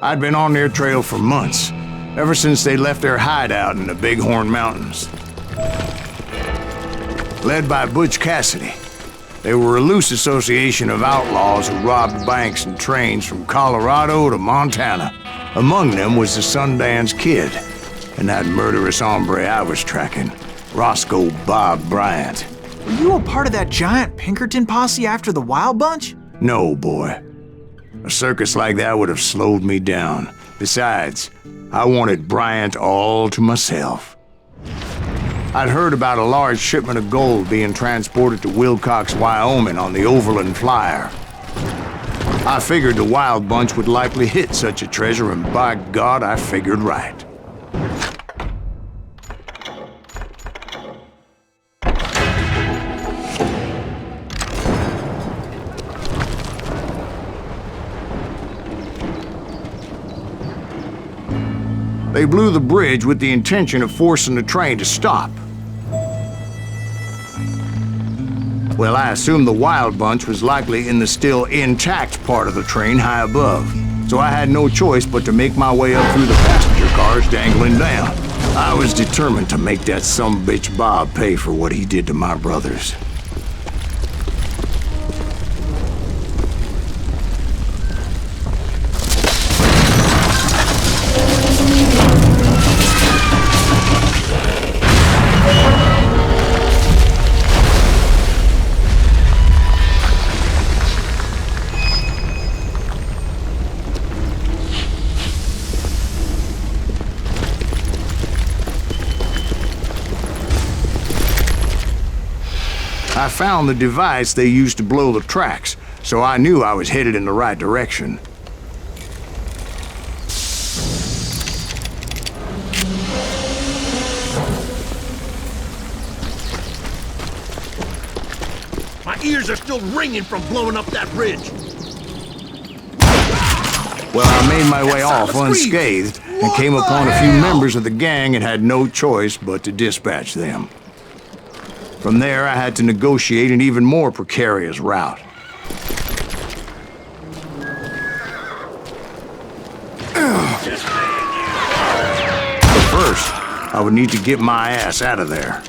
I'd been on their trail for months, ever since they left their hideout in the Bighorn Mountains. Led by Butch Cassidy, they were a loose association of outlaws who robbed banks and trains from Colorado to Montana. Among them was the Sundance Kid, and that murderous hombre I was tracking, Roscoe Bob Bryant. Were you a part of that giant Pinkerton posse after the Wild Bunch? No, boy. A circus like that would have slowed me down. Besides, I wanted Bryant all to myself. I'd heard about a large shipment of gold being transported to Wilcox, Wyoming on the Overland Flyer. I figured the Wild Bunch would likely hit such a treasure, and by God, I figured right. They blew the bridge with the intention of forcing the train to stop. Well, I assumed the Wild Bunch was likely in the still intact part of the train high above, so I had no choice but to make my way up through the passenger cars dangling down. I was determined to make that sumbitch Bob pay for what he did to my brothers. I found the device they used to blow the tracks, so I knew I was headed in the right direction. My ears are still ringing from blowing up that bridge. Well, I made my way off unscathed and came upon a few members of the gang and had no choice but to dispatch them. From there, I had to negotiate an even more precarious route. But first, I would need to get my ass out of there.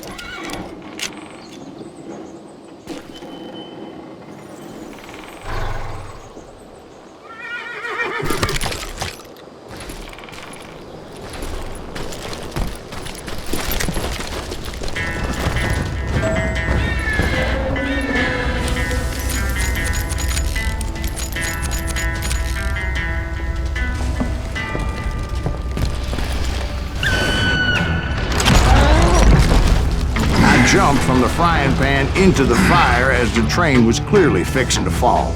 Jumped from the frying pan into the fire as the train was clearly fixing to fall.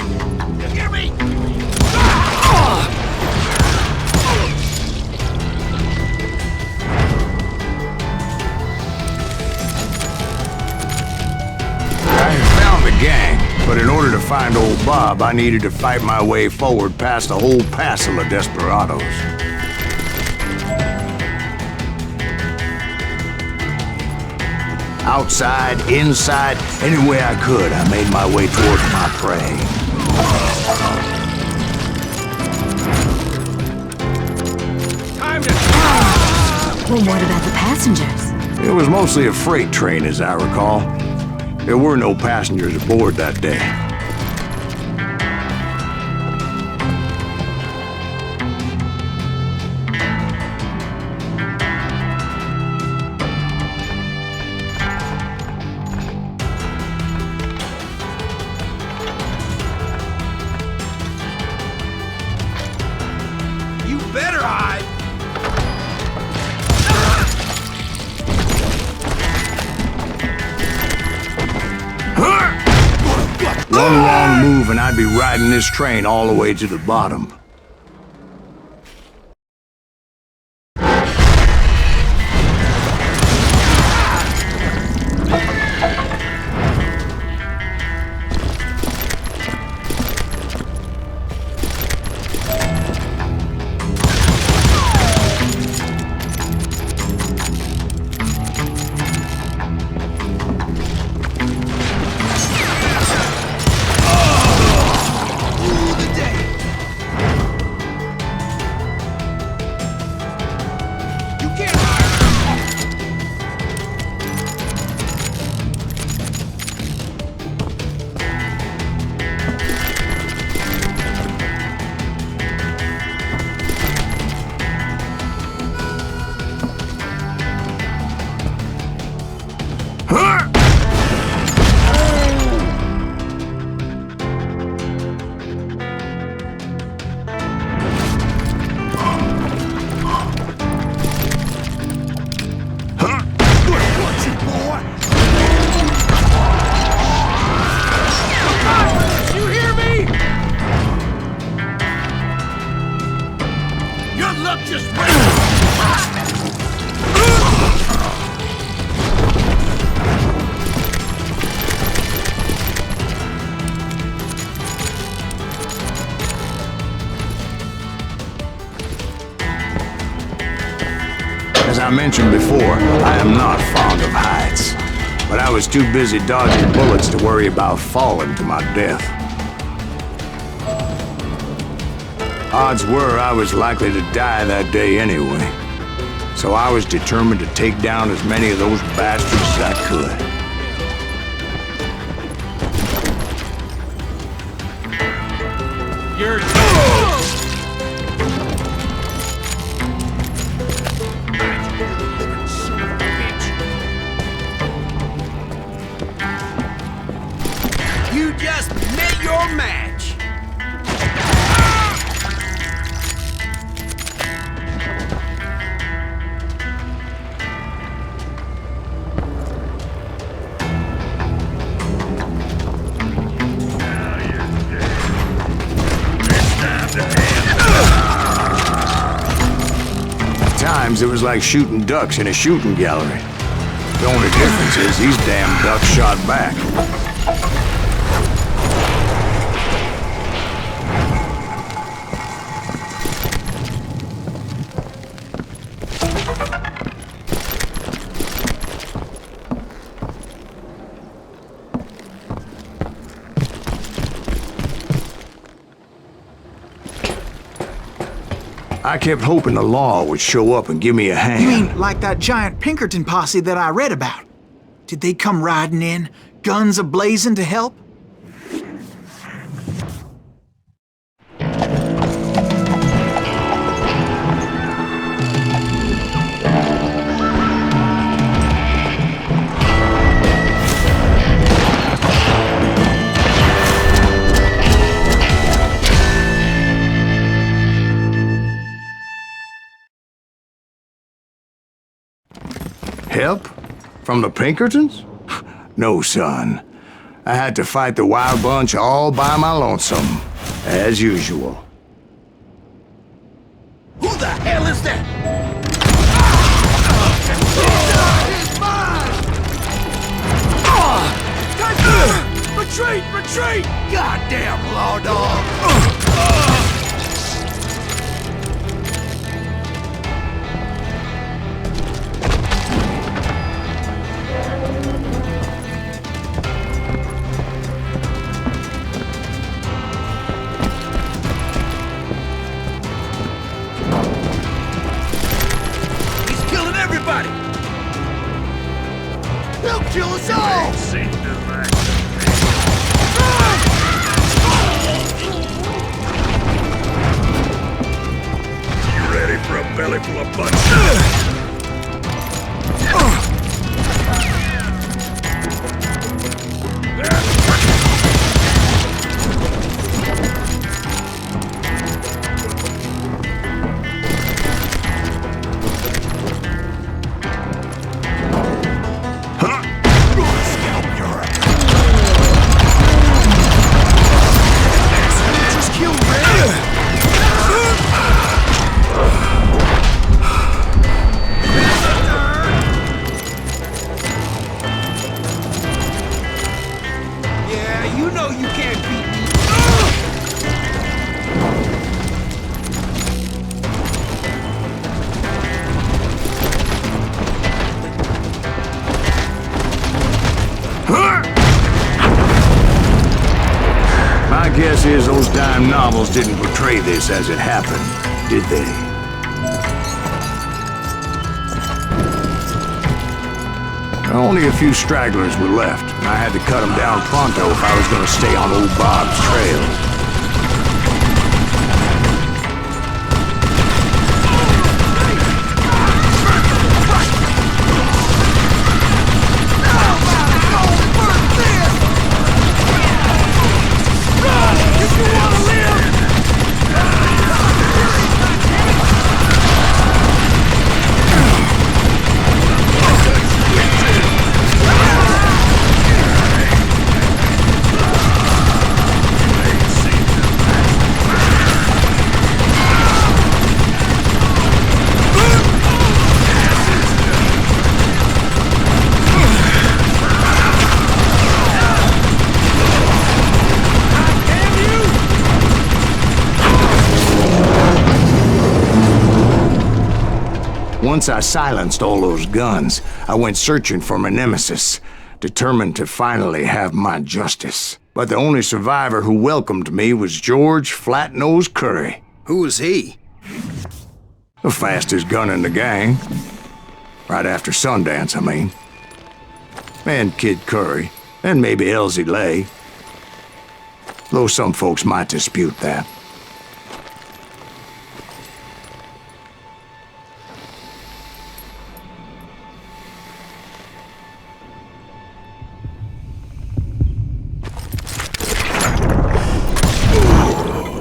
You hear me? I had found the gang, but in order to find old Bob, I needed to fight my way forward past a whole passel of desperados. Outside, inside, any way I could, I made my way toward my prey. Time to... Well, what about the passengers? It was mostly a freight train, as I recall. There were no passengers aboard that day. You better hide! One wrong move and I'd be riding this train all the way to the bottom. before, I am not fond of heights. But I was too busy dodging bullets to worry about falling to my death. Odds were I was likely to die that day anyway. So I was determined to take down as many of those bastards as I could. You're... You just met your match. At times, it was like shooting ducks in a shooting gallery. The only difference is these damn ducks shot back. I kept hoping the law would show up and give me a hand. You mean like that giant Pinkerton posse that I read about? Did they come riding in, guns a-blazing to help? Help? From the Pinkertons? No, son. I had to fight the wild bunch all by my lonesome, as usual. Who the hell is that? He's mine! Retreat! Retreat! Goddamn law dog! They'll kill us all! You ready for a belly full of butt? Guess is those dime novels didn't portray this as it happened, did they? Only a few stragglers were left, and I had to cut them down pronto if I was going to stay on old Bob's trail. Once I silenced all those guns, I went searching for my nemesis, determined to finally have my justice. But the only survivor who welcomed me was George Flat-Nose Curry. Who was he? The fastest gun in the gang. Right after Sundance, I mean. And Kid Curry, and maybe Elsie Lay. Though some folks might dispute that.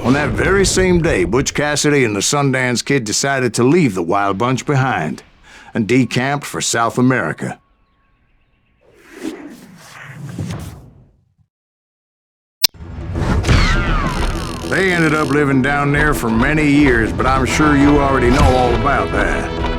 On that very same day, Butch Cassidy and the Sundance Kid decided to leave the Wild Bunch behind and decamped for South America. They ended up living down there for many years, but I'm sure you already know all about that.